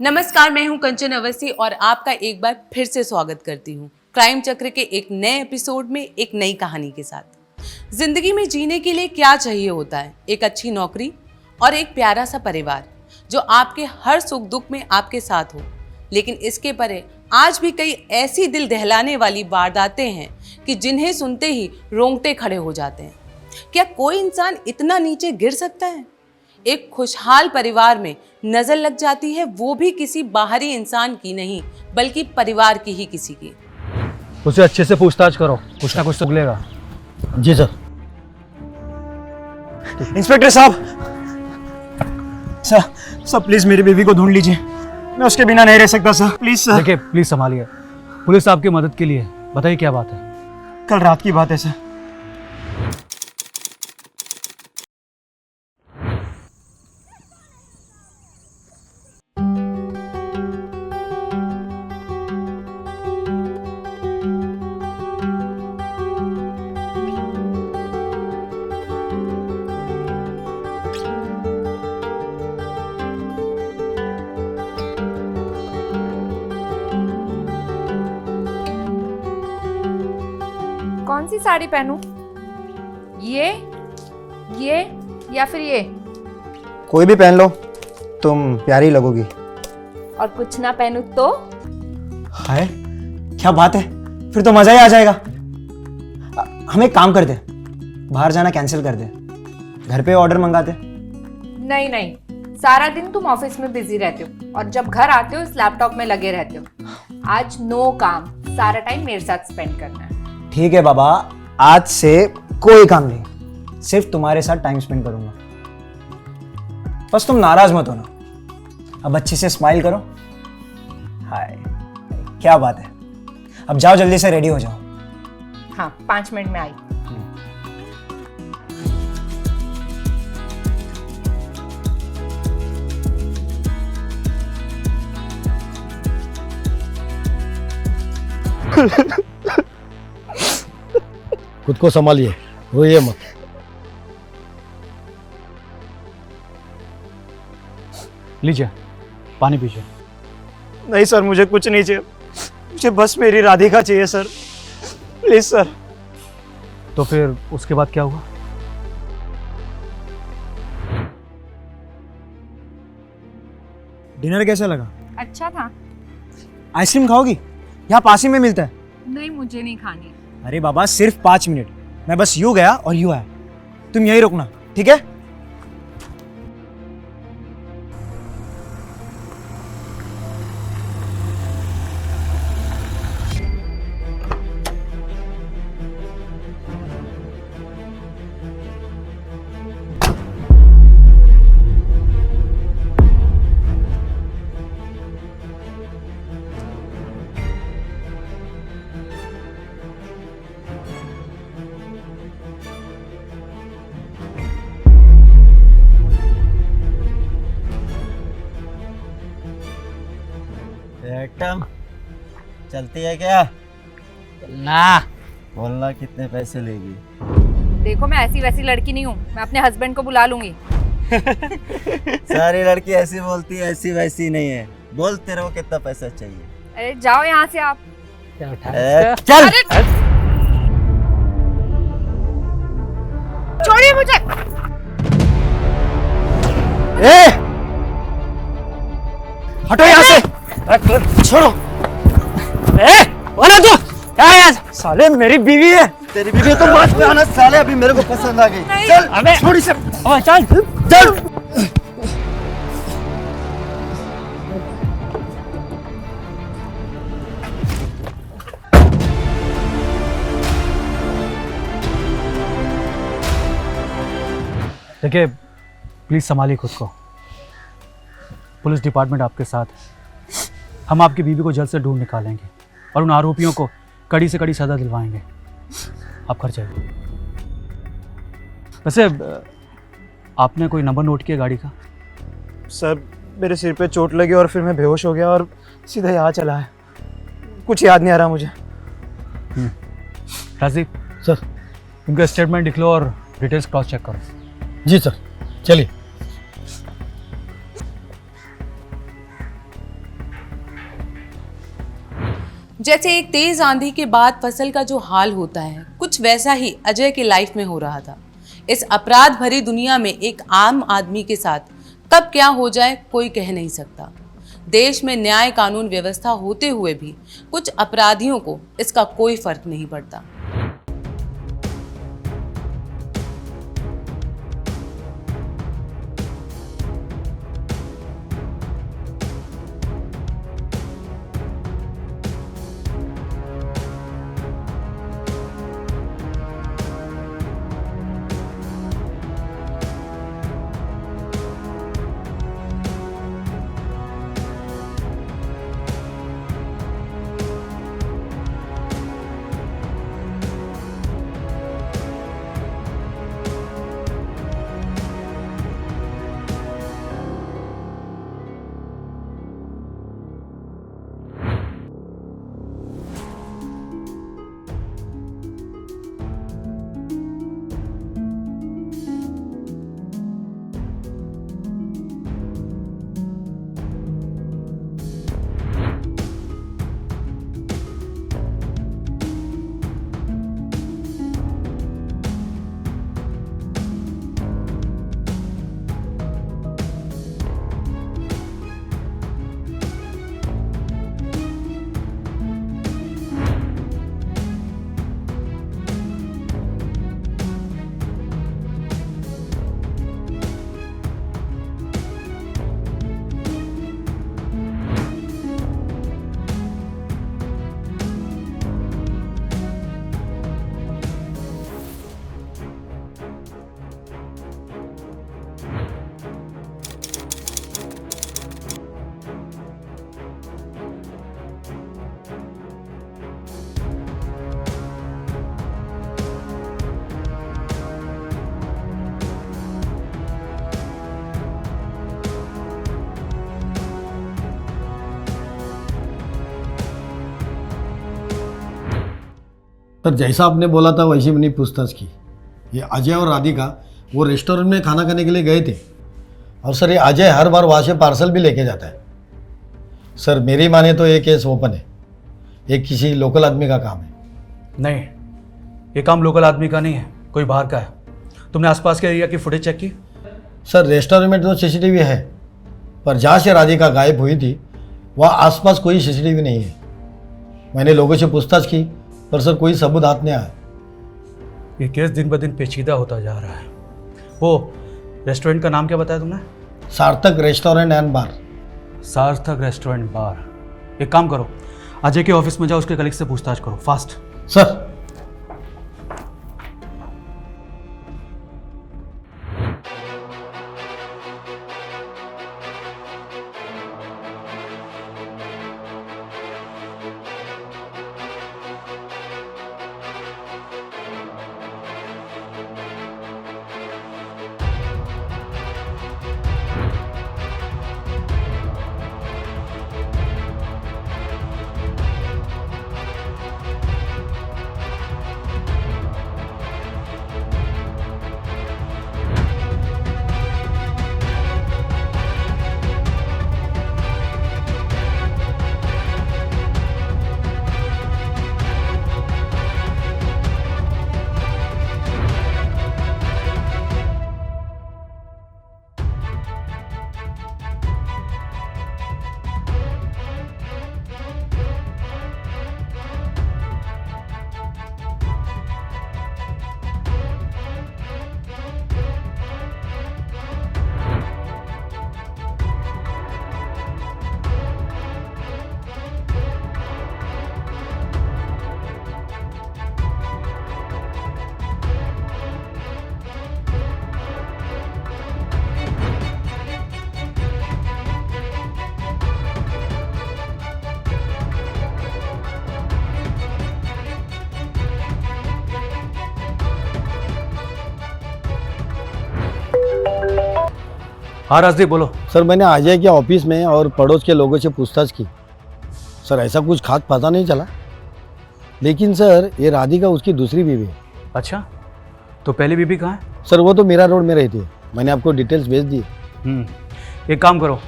नमस्कार, मैं हूं कंचन अवस्थी और आपका एक बार फिर से स्वागत करती हूं क्राइम चक्र के एक नए एपिसोड में एक नई कहानी के साथ। जिंदगी में जीने के लिए क्या चाहिए होता है? एक अच्छी नौकरी और एक प्यारा सा परिवार जो आपके हर सुख दुख में आपके साथ हो। लेकिन इसके परे आज भी कई ऐसी दिल दहलाने वाली वारदातें हैं कि जिन्हें सुनते ही रोंगटे खड़े हो जाते हैं। क्या कोई इंसान इतना नीचे गिर सकता है? एक खुशहाल परिवार में नजर लग जाती है, वो भी किसी बाहरी इंसान की नहीं बल्कि परिवार की ही किसी की। उसे अच्छे से पूछताछ करो, कुछ ना कुछ तो मिलेगा। जी सर। इंस्पेक्टर साहब, सर प्लीज मेरी बीवी को ढूंढ लीजिए, मैं उसके बिना नहीं रह सकता सर, प्लीज सर। देखिए, प्लीज संभालिए, पुलिस आपकी मदद के लिए है। बताइए क्या बात है? कल रात की बात है सर। कौन सी साड़ी पहनूं? ये या फिर ये? कोई भी पहन लो, तुम प्यारी लगोगी। और कुछ ना पहनूं तो? हाय, क्या बात है, फिर तो मजा ही आ जाएगा। हम एक काम करते, बाहर जाना कैंसिल कर दे, घर पे ऑर्डर मंगाते। नहीं, सारा दिन तुम ऑफिस में बिजी रहते हो और जब घर आते हो इस लैपटॉप में लगे रहते हो। आज नो काम, सारा टाइम मेरे साथ स्पेंड करना है। ठीक है बाबा, आज से कोई काम नहीं, सिर्फ तुम्हारे साथ टाइम स्पेंड करूंगा। बस तुम नाराज मत होना, अब अच्छे से स्माइल करो। हाय, क्या बात है। अब जाओ, जल्दी से रेडी हो जाओ। हाँ, 5 मिनट में आई। खुद को संभालिए, रोइए मत। लीजिए, पानी पीजिए। नहीं सर, मुझे कुछ नहीं चाहिए, मुझे बस मेरी राधिका चाहिए सर, प्लीज सर। तो फिर उसके बाद क्या हुआ? डिनर कैसा लगा? अच्छा था। आइसक्रीम खाओगी? यहाँ पास ही में मिलता है। नहीं, मुझे नहीं खानी। अरे बाबा, सिर्फ 5 मिनट, मैं बस यूं गया और यूं आया, तुम यही रुकना, ठीक है? एकदम चलती है क्या? ना। बोलना कितने पैसे लेगी? देखो, मैं ऐसी वैसी लड़की नहीं हूँ, मैं अपने हस्बैंड को बुला लूंगी। सारी लड़की ऐसी बोलती है, ऐसी वैसी नहीं है। बोलते रहो कितना पैसा चाहिए। अरे जाओ यहाँ से आप। चल। छोड़िए मुझे। हटो यहाँ से, छोड़ो। वाला तू क्या है? साले मेरी बीवी है। तेरी बीवी तो मत पे आना साले, अभी मेरे को पसंद आ गई। चल, अबे छोड़ इसे। चल चल। देखिए, प्लीज संभालिए खुद को। पुलिस डिपार्टमेंट आपके साथ है। हम आपकी बीवी को जल्द से ढूंढ निकालेंगे और उन आरोपियों को कड़ी से कड़ी सजा दिलवाएंगे। आप घर जाइए। वैसे आपने कोई नंबर नोट किया गाड़ी का? सर, मेरे सिर पे चोट लगी और फिर मैं बेहोश हो गया और सीधा यहाँ चला है, कुछ याद नहीं आ रहा मुझे। राजीव सर। उनका स्टेटमेंट लिख लो और डिटेल्स क्रॉस चेक करो। जी सर, चलिए। जैसे एक तेज आंधी के बाद फसल का जो हाल होता है, कुछ वैसा ही अजय के लाइफ में हो रहा था। इस अपराध भरी दुनिया में एक आम आदमी के साथ कब क्या हो जाए कोई कह नहीं सकता। देश में न्याय कानून व्यवस्था होते हुए भी कुछ अपराधियों को इसका कोई फर्क नहीं पड़ता। सर जैसा आपने बोला था वैसी मैंने पूछताछ की। ये अजय और राधिका वो रेस्टोरेंट में खाना खाने के लिए गए थे और सर ये अजय हर बार वहाँ से पार्सल भी लेके जाता है। सर मेरी माने तो ये केस ओपन है, ये किसी लोकल आदमी का काम है। नहीं, ये काम लोकल आदमी का नहीं है, कोई बाहर का है। तुमने आसपास के एरिया की फुटेज चेक की? सर रेस्टोरेंट में तो सीसीटीवी है, पर जहाँ से राधिका गायब हुई थी वहाँ आसपास कोई सीसीटीवी नहीं है। मैंने लोगों से पूछताछ की पर सर कोई सबूत हाथ नहीं आया। ये केस दिन ब दिन पेचीदा होता जा रहा है। वो रेस्टोरेंट का नाम क्या बताया तुमने? सार्थक रेस्टोरेंट एंड बार। सार्थक रेस्टोरेंट बार। एक काम करो, अजय के ऑफिस में जाओ, उसके कलीग से पूछताछ करो फास्ट। सर हाँ राजदीप बोलो। सर मैंने अजय के ऑफिस में और पड़ोस के लोगों से पूछताछ की। सर ऐसा कुछ खास पता नहीं चला, लेकिन सर ये राधिका उसकी दूसरी बीवी है। अच्छा, तो पहली बीबी कहाँ है? सर वो तो मीरा रोड में रहती है, मैंने आपको डिटेल्स भेज दी। एक काम करो,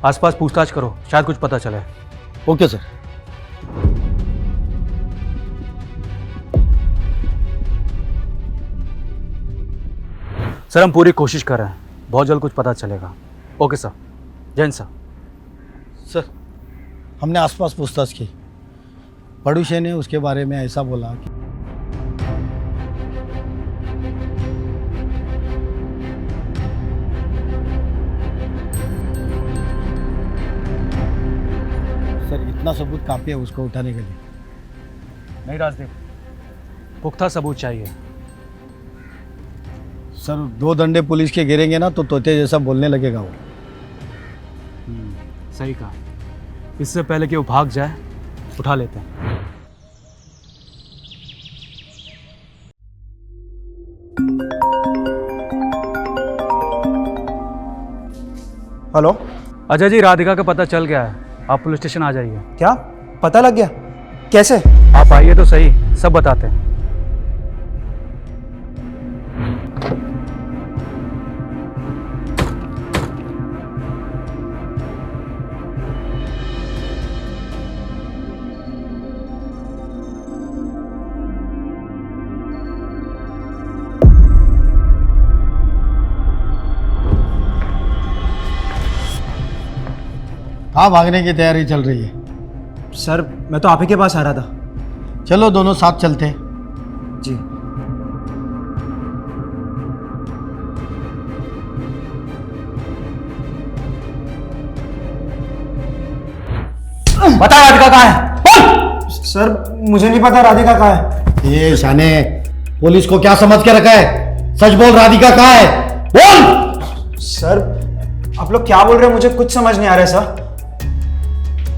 आसपास पूछताछ करो, शायद कुछ पता चले। Okay sir. सर हम पूरी कोशिश कर रहे हैं, बहुत जल्द कुछ पता चलेगा। Okay sir, Jain sir. Sir हमने आसपास पूछताछ की, पड़ोसी ने उसके बारे में ऐसा बोला कि सर इतना सबूत काफ़ी है उसको उठाने के लिए। नहीं राजदीप, पुख्ता सबूत चाहिए। सर 2 डंडे पुलिस के गिरेंगे ना तो तोते जैसा बोलने लगेगा वो। सही कहा, इससे पहले कि वो भाग जाए उठा लेते हैं। हेलो, अजय जी, राधिका का पता चल गया है, आप पुलिस स्टेशन आ जाइए। क्या पता लग गया? कैसे? आप आइए तो सही, सब बताते हैं। कहाँ भागने की तैयारी चल रही है? सर मैं तो आप ही के पास आ रहा था। चलो दोनों साथ चलते हैं। जी। बता राधिका कहाँ है? सर मुझे नहीं पता राधिका कहाँ है। ये शाने, पुलिस को क्या समझ के रखा है? सच बोल, राधिका कहाँ है? बोल। सर आप लोग क्या बोल रहे हैं, मुझे कुछ समझ नहीं आ रहा है सर।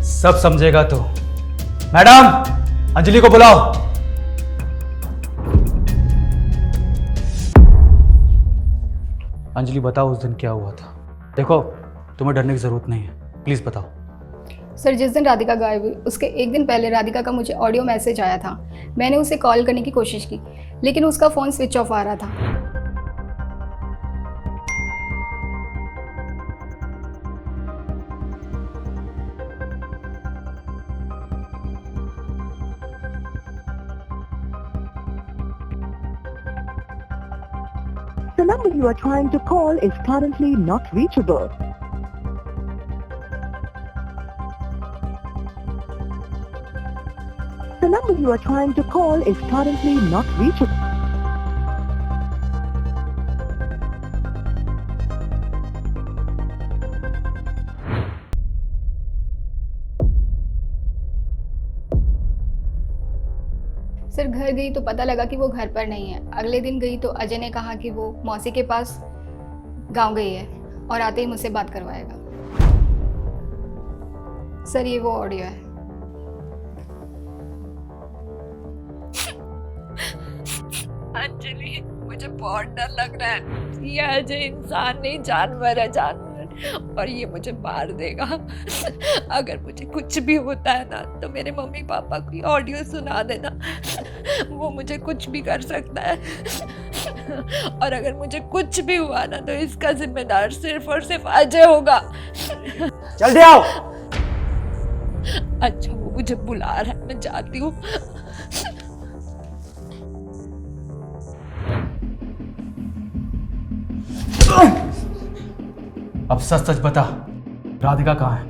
सब समझेगा तो। मैडम, अंजलि को बुलाओ। अंजलि बताओ उस दिन क्या हुआ था। देखो तुम्हें डरने की जरूरत नहीं है, प्लीज बताओ। सर जिस दिन राधिका गायब हुई उसके एक दिन पहले राधिका का मुझे ऑडियो मैसेज आया था। मैंने उसे कॉल करने की कोशिश की लेकिन उसका फ़ोन स्विच ऑफ आ रहा था। The number you are trying to call is currently not reachable. The number you are trying to call is currently not reachable. Sir घर गई तो पता लगा कि वो घर पर नहीं है। अगले दिन गई तो अजय ने कहा कि वो मौसी के पास गांव गई है और आते ही मुझसे बात करवाएगा। सर ये वो ऑडियो है। अंजलि मुझे बहुत डर लग रहा है। ये अजय इंसान नहीं जानवर है, जानवर, और ये मुझे मार देगा। अगर मुझे कुछ भी होता है ना तो मेरे मम्मी पापा की ऑडियो सुना देना, वो मुझे कुछ भी कर सकता है। और अगर मुझे कुछ भी हुआ ना तो इसका जिम्मेदार सिर्फ और सिर्फ अजय होगा। जल्दी आओ। अच्छा वो मुझे बुला रहा है, मैं जाती हूँ। अब सच सच बता, राधिका कहाँ है?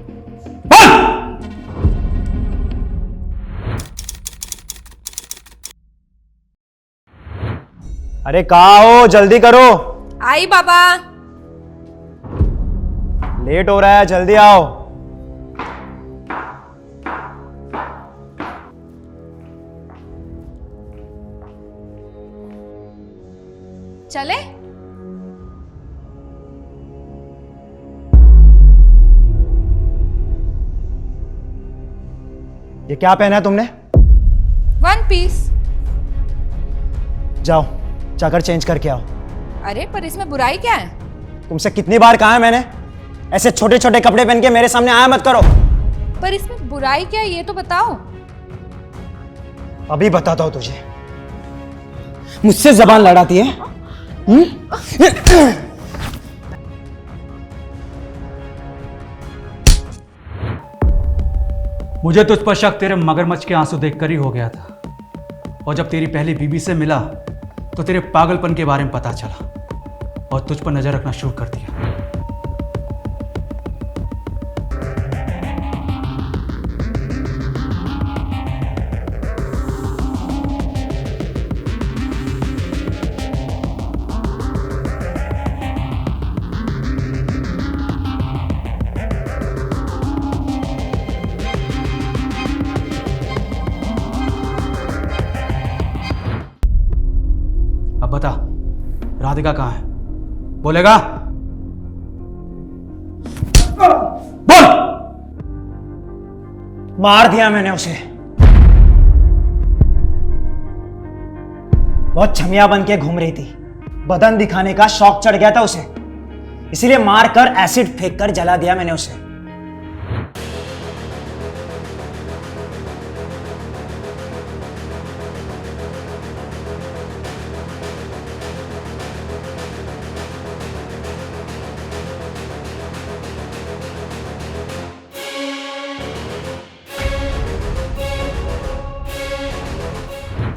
अरे कहाँ हो, जल्दी करो। आई बाबा। लेट हो रहा है, जल्दी आओ। चले? ये क्या पहना है तुमने? 1 पीस। जाओ जाकर चेंज करके आओ। अरे पर इसमें बुराई क्या है? तुमसे कितनी बार कहा है मैंने, ऐसे छोटे छोटे कपड़े पहन के मेरे सामने आया मत करो। पर इसमें बुराई क्या है ये तो बताओ। अभी बताता हूं तुझे। मुझसे जबान लड़ाती है? मुझे तुझ पर शक तेरे मगरमच्छ के आंसू देखकर ही हो गया था, और जब तेरी पहली बीबी से मिला तो तेरे पागलपन के बारे में पता चला। और तुझ पर नजर रखना शुरू कर दिया। अब बता, राधिका कहाँ है? बोलेगा? बोल! मार दिया मैंने उसे। बहुत छमिया बन के घूम रही थी, बदन दिखाने का शौक चढ़ गया था उसे, इसीलिए मार कर एसिड फेंक कर जला दिया मैंने उसे।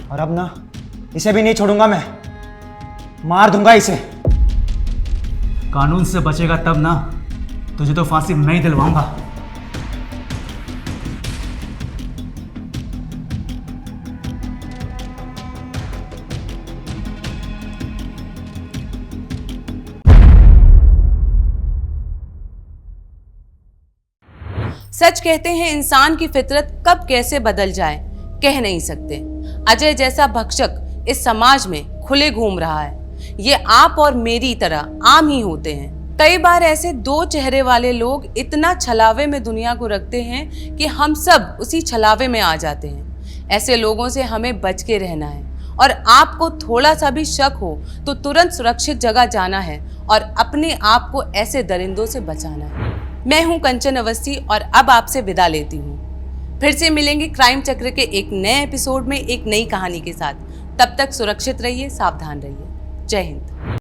और अब ना इसे भी नहीं छोड़ूंगा मैं, मार दूंगा इसे। कानून से बचेगा तब ना, तुझे तो फांसी मैं ही दिलवाऊंगा। सच कहते हैं इंसान की फितरत कब कैसे बदल जाए कह नहीं सकते। अजय जैसा भक्षक इस समाज में खुले घूम रहा है। ये आप और मेरी तरह आम ही होते हैं। कई बार ऐसे दो चेहरे वाले लोग इतना छलावे में दुनिया को रखते हैं कि हम सब उसी छलावे में आ जाते हैं। ऐसे लोगों से हमें बच के रहना है और आपको थोड़ा सा भी शक हो तो तुरंत सुरक्षित जगह जाना है और अपने आप को ऐसे दरिंदों से बचाना है। मैं हूं कंचन अवस्थी और अब आपसे विदा लेती हूं। फिर से मिलेंगे क्राइम चक्र के एक नए एपिसोड में एक नई कहानी के साथ। तब तक सुरक्षित रहिए, सावधान रहिए। जय हिंद।